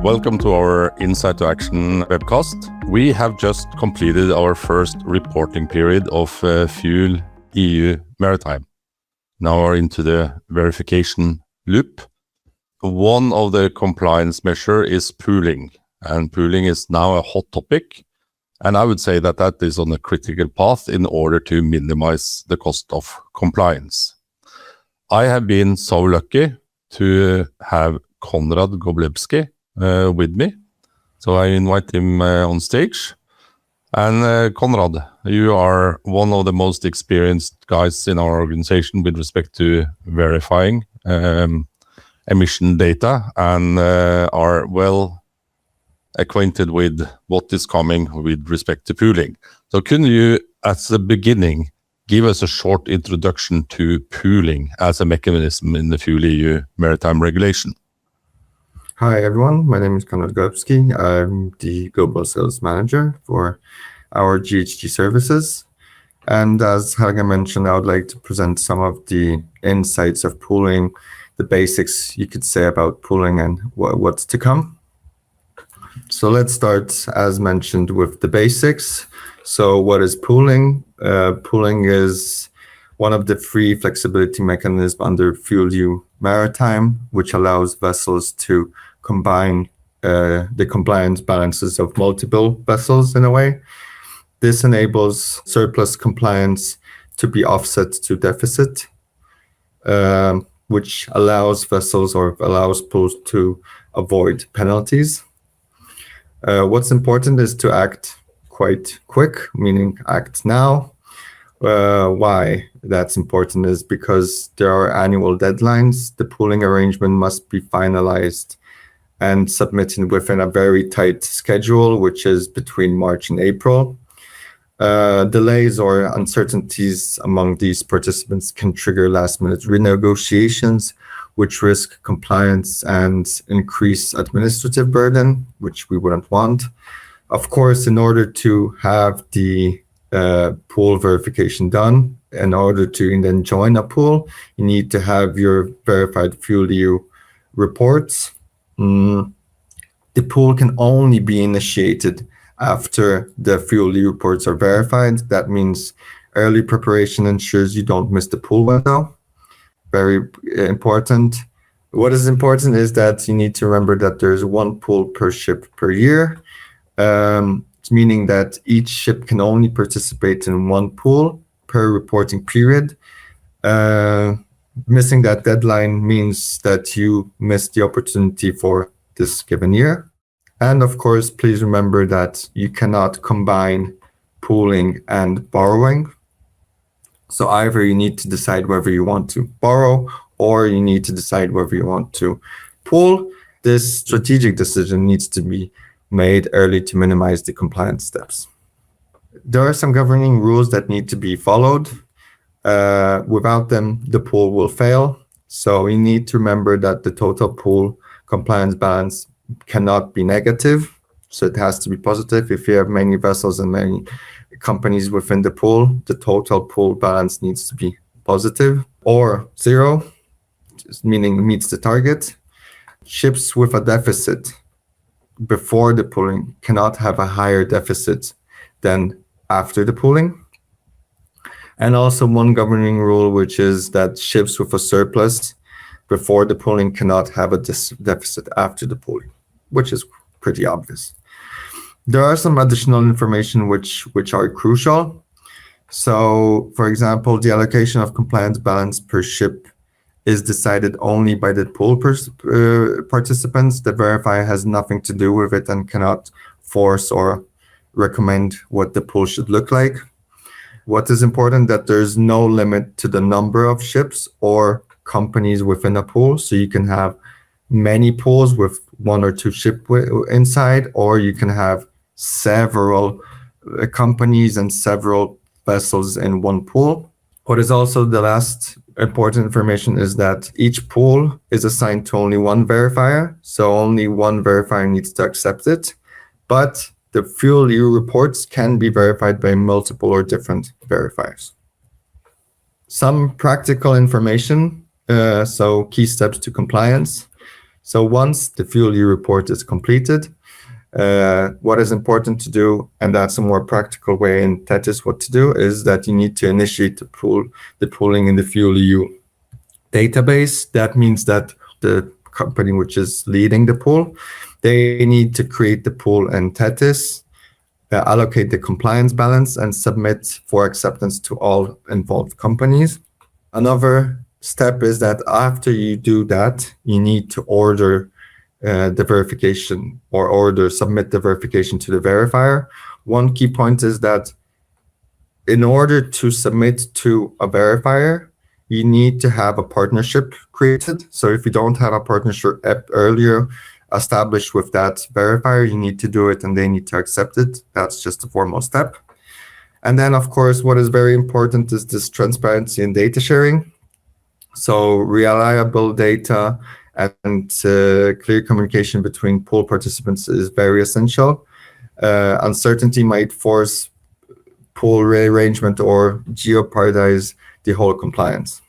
Welcome to our Insight to Action webcast. We have just completed our first reporting period of FuelEU Maritime. Now we're into the verification loop. One of the compliance measures is pooling, and pooling is now a hot topic. And I would say that that is on a critical path in order to minimize the cost of compliance. I have been so lucky to have Conrad Golebski with me. So I invite him on stage. And Conrad, you are one of the most experienced guys in our organization with respect to verifying emission data and are well acquainted with what is coming with respect to pooling. So can you, at the beginning, give us a short introduction to pooling as a mechanism in the FuelEU Maritime regulation? Hi everyone, my name is Conrad Golebski. I'm the Global Sales Manager for our GHG services. And as Helge mentioned, I would like to present some of the insights of pooling, the basics you could say about pooling and what's to come. So let's start, as mentioned, with the basics. So what is pooling? Pooling is one of the three flexibility mechanisms under FuelEU Maritime, which allows vessels to combine the compliance balances of multiple vessels in a way. This enables surplus compliance to be offset to deficit, which allows vessels or allows pools to avoid penalties. What's important is to act quite quick, meaning act now. Why that's important is because there are annual deadlines. The pooling arrangement must be finalized and submitted within a very tight schedule, which is between March and April. Delays or uncertainties among these participants can trigger last-minute renegotiations, which risk compliance and increase administrative burden, which we wouldn't want. Of course, in order to have the pool verification done, in order to then join a pool, you need to have your verified FuelEU reports. The pool can only be initiated after the FuelEU reports are verified. That means early preparation ensures you don't miss the pool window. Very important. What is important is that you need to remember that there's one pool per ship per year, meaning that each ship can only participate in one pool per reporting period. Missing that deadline means that you missed the opportunity for this given year. And of course, please remember that you cannot combine pooling and borrowing. So either you need to decide whether you want to borrow or you need to decide whether you want to pool. This strategic decision needs to be made early to minimize the compliance steps. There are some governing rules that need to be followed. Without them, the pool will fail. So you need to remember that the total pool compliance balance cannot be negative. So it has to be positive. If you have many vessels and many companies within the pool, the total pool balance needs to be positive or zero, meaning meets the target. Ships with a deficit before the pooling cannot have a higher deficit than after the pooling. And also one governing rule, which is that ships with a surplus before the pooling cannot have a deficit after the pooling, which is pretty obvious. There are some additional information which are crucial. So, for example, the allocation of compliance balance per ship is decided only by the pool participants. The verifier has nothing to do with it and cannot force or recommend what the pool should look like. What is important that there's no limit to the number of ships or companies within a pool. So you can have many pools with one or two ships inside, or you can have several companies and several vessels in one pool. What is also the last important information is that each pool is assigned to only one verifier. So only one verifier needs to accept it. But the FuelEU reports can be verified by multiple or different verifiers. Some practical information, so key steps to compliance. So once the FuelEU report is completed, what is important to do, and that's a more practical way in Thetis what to do, is that you need to initiate the pooling in the FuelEU database. That means that the company which is leading the pool, they need to create the pool in Thetis, allocate the compliance balance, and submit for acceptance to all involved companies. Another step is that after you do that, you need to order the verification submit the verification to the verifier. One key point is that in order to submit to a verifier, you need to have a partnership created. So if you don't have a partnership earlier established with that verifier, you need to do it and they need to accept it. That's just the foremost step. And then, of course, what is very important is this transparency in data sharing. So reliable data and clear communication between pool participants is very essential. Uncertainty might force pool rearrangement or jeopardize the whole compliance.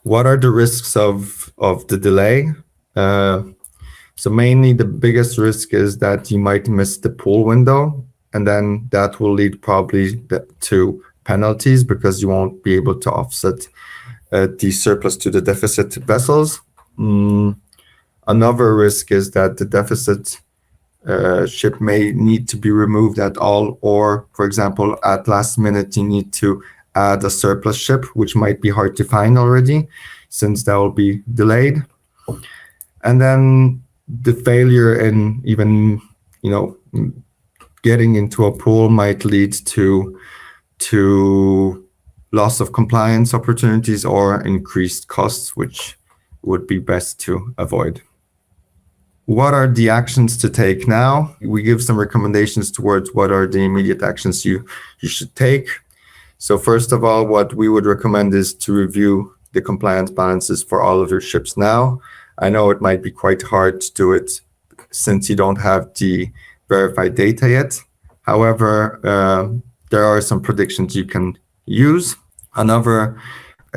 What are the risks of the delay? So mainly the biggest risk is that you might miss the pool window, and then that will lead probably to penalties because you won't be able to offset the surplus to the deficit vessels. Another risk is that the deficit ship may need to be removed at all, or for example, at last minute, you need to add a surplus ship, which might be hard to find already since that will be delayed. And then the failure in even, getting into a pool might lead to loss of compliance opportunities or increased costs, which would be best to avoid. What are the actions to take now? We give some recommendations towards what are the immediate actions you should take. So first of all, what we would recommend is to review the compliance balances for all of your ships now. I know it might be quite hard to do it since you don't have the verified data yet. However, there are some predictions you can use. Another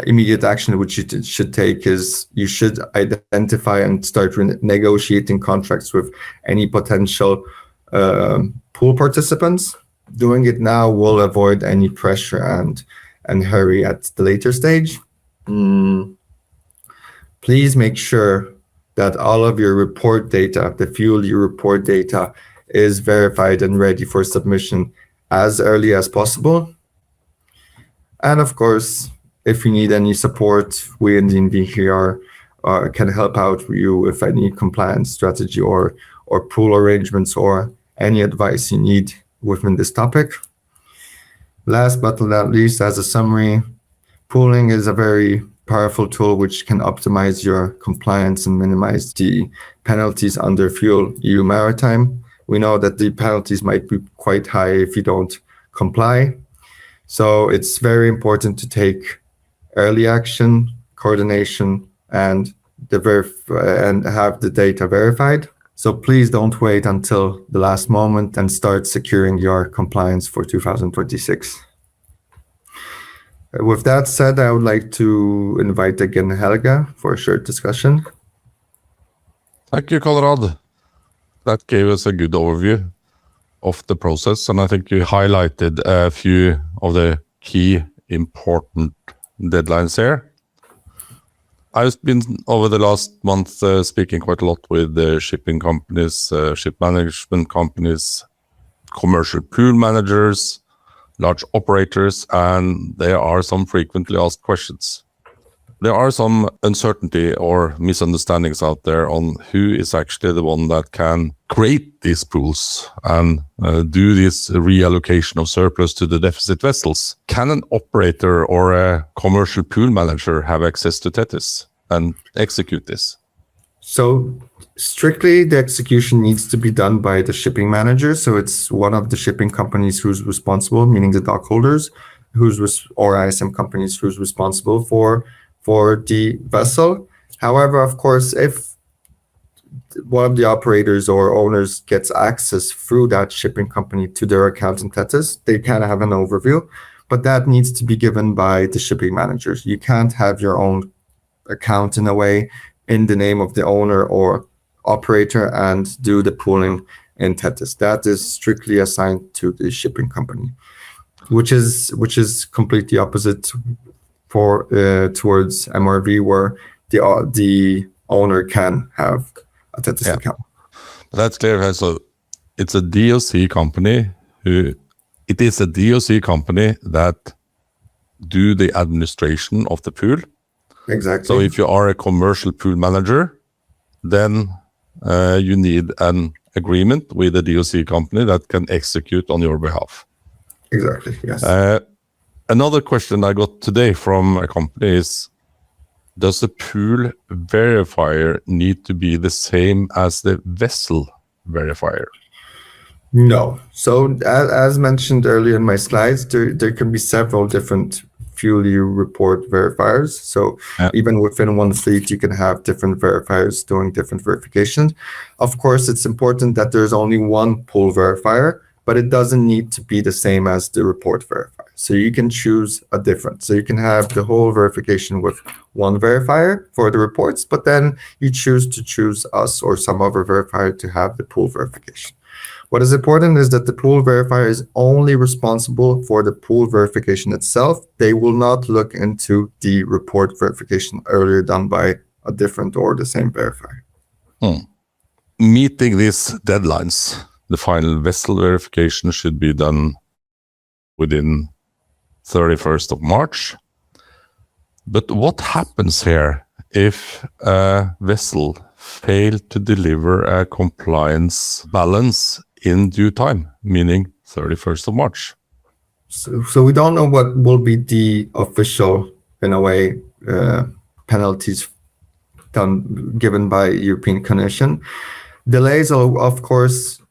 immediate action which you should take is you should identify and start negotiating contracts with any potential pool participants. Doing it now will avoid any pressure and hurry at the later stage. Please make sure that all of your report data, the FuelEU report data, is verified and ready for submission as early as possible. And of course, if you need any support, we in DNV here can help out you with any compliance strategy or pool arrangements or any advice you need within this topic. Last but not least, as a summary, pooling is a very powerful tool which can optimize your compliance and minimize the penalties under FuelEU Maritime. We know that the penalties might be quite high if you don't comply. So it's very important to take early action, coordination, and have the data verified. So please don't wait until the last moment and start securing your compliance for 2026. With that said, I would like to invite again Helge for a short discussion. Thank you, Conrad. That gave us a good overview of the process, and I think you highlighted a few of the key important deadlines here. I've been over the last month speaking quite a lot with shipping companies, ship management companies, commercial pool managers, large operators, and there are some frequently asked questions. There are some uncertainty or misunderstandings out there on who is actually the one that can create these pools and do this reallocation of surplus to the deficit vessels. Can an operator or a commercial pool manager have access to Thetis and execute this? So strictly, the execution needs to be done by the shipping manager. So it's one of the shipping companies who's responsible, meaning the dock holders, or ISM companies who's responsible for the vessel. However, of course, if one of the operators or owners gets access through that shipping company to their account in Thetis, they can have an overview, but that needs to be given by the shipping managers. You can't have your own account in a way in the name of the owner or operator and do the pooling in Thetis. That is strictly assigned to the shipping company, which is completely opposite for towards MRV, where the owner can have a Thetis account. That's clear. So it's a DOC company that do the administration of the pool. Exactly. So if you are a commercial pool manager, then you need an agreement with a DOC company that can execute on your behalf. Exactly, yes. Another question I got today from a company is, does the pool verifier need to be the same as the vessel verifier? No. So as mentioned earlier in my slides, there can be several different FuelEU report verifiers. So even within one fleet, you can have different verifiers doing different verifications. Of course, it's important that there's only one pool verifier, but it doesn't need to be the same as the report verifier. So you can choose a different. So you can have the whole verification with one verifier for the reports, but then you choose us or some other verifier to have the pool verification. What is important is that the pool verifier is only responsible for the pool verification itself. They will not look into the report verification earlier done by a different or the same verifier. Meeting these deadlines, the final vessel verification should be done within 31st of March. But what happens here if a vessel failed to deliver a compliance balance in due time, meaning 31st of March? So we don't know what will be the official, in a way, penalties given by European Commission. Delays, of course,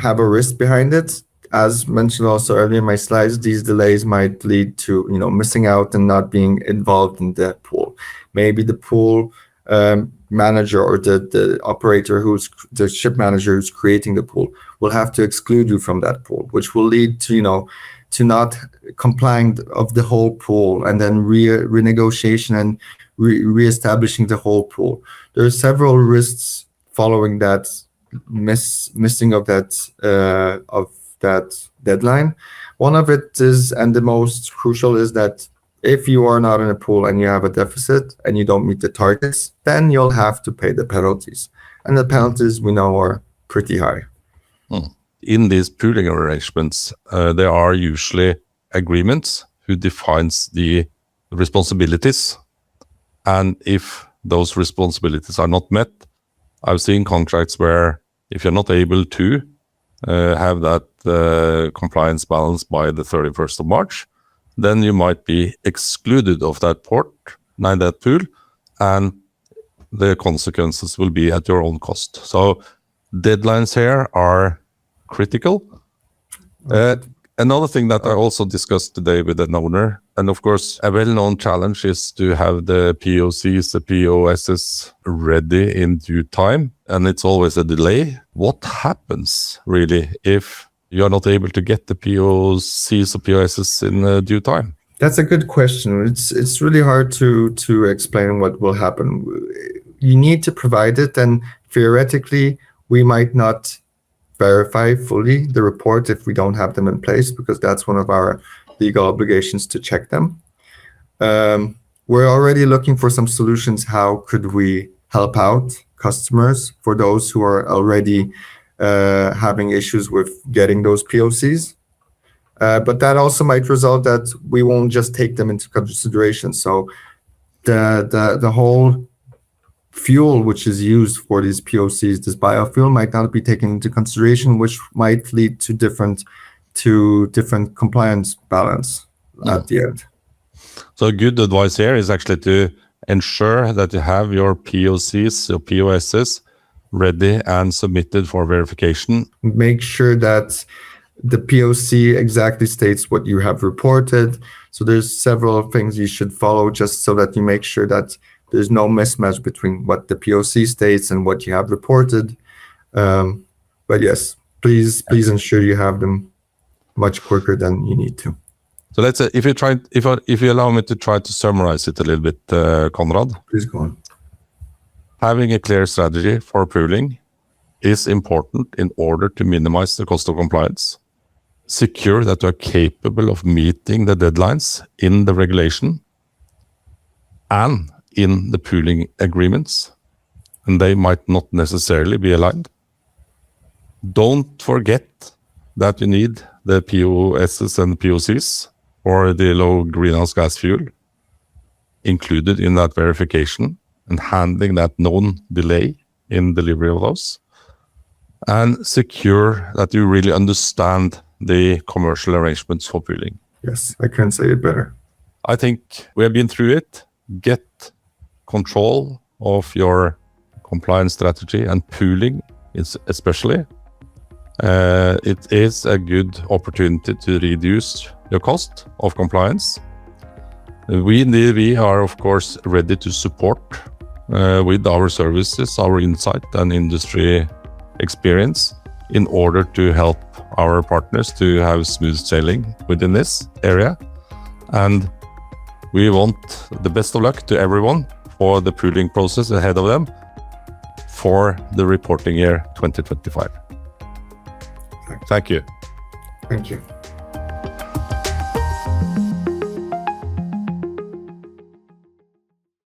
have a risk behind it. As mentioned also earlier in my slides, these delays might lead to missing out and not being involved in the pool. Maybe the pool manager or the operator, who's the ship manager who's creating the pool, will have to exclude you from that pool, which will lead to to not complying of the whole pool, and then renegotiation and reestablishing the whole pool. There are several risks following that missing of that deadline. One of it is, and the most crucial, is that if you are not in a pool and you have a deficit and you don't meet the targets, then you'll have to pay the penalties. And the penalties, we know, are pretty high. In these pooling arrangements, there are usually agreements who defines the responsibilities. And if those responsibilities are not met, I've seen contracts where if you're not able to have that compliance balance by the 31st of March, then you might be excluded of that pool, and the consequences will be at your own cost. So deadlines here are critical. Another thing that I also discussed today with an owner, and of course a well-known challenge, is to have the POCs, the POSs ready in due time, and it's always a delay. What happens really if you're not able to get the POCs or POSs in due time? That's a good question. It's really hard to explain what will happen. You need to provide it, and theoretically we might not verify fully the report if we don't have them in place, because that's one of our legal obligations to check them. We're already looking for some solutions. How could we help out customers for those who are already having issues with getting those POCs? But that also might result that we won't just take them into consideration. So the whole fuel which is used for these POCs, this biofuel, might not be taken into consideration, which might lead to different compliance balance at the end. So good advice here is actually to ensure that you have your POCs, your POSs ready and submitted for verification. Make sure that the POC exactly states what you have reported. So there's several things you should follow, just so that you make sure that there's no mismatch between what the POC states and what you have reported. But yes, please ensure you have them much quicker than you need to. So let's say, if you allow me to try to summarize it a little bit, Conrad. Please go on. Having a clear strategy for pooling is important in order to minimize the cost of compliance, secure that you are capable of meeting the deadlines in the regulation and in the pooling agreements, and they might not necessarily be aligned. Don't forget that you need the POSs and POCs, or the low greenhouse gas fuel, included in that verification and handling that known delay in delivery of those, and secure that you really understand the commercial arrangements for pooling. Yes, I can't say it better. I think we have been through it. Get control of your compliance strategy and pooling especially. It is a good opportunity to reduce your cost of compliance. We in DNV are, of course, ready to support with our services, our insight and industry experience in order to help our partners to have smooth sailing within this area. And we want the best of luck to everyone for the pooling process ahead of them for the reporting year 2025. Thank you. Thank you.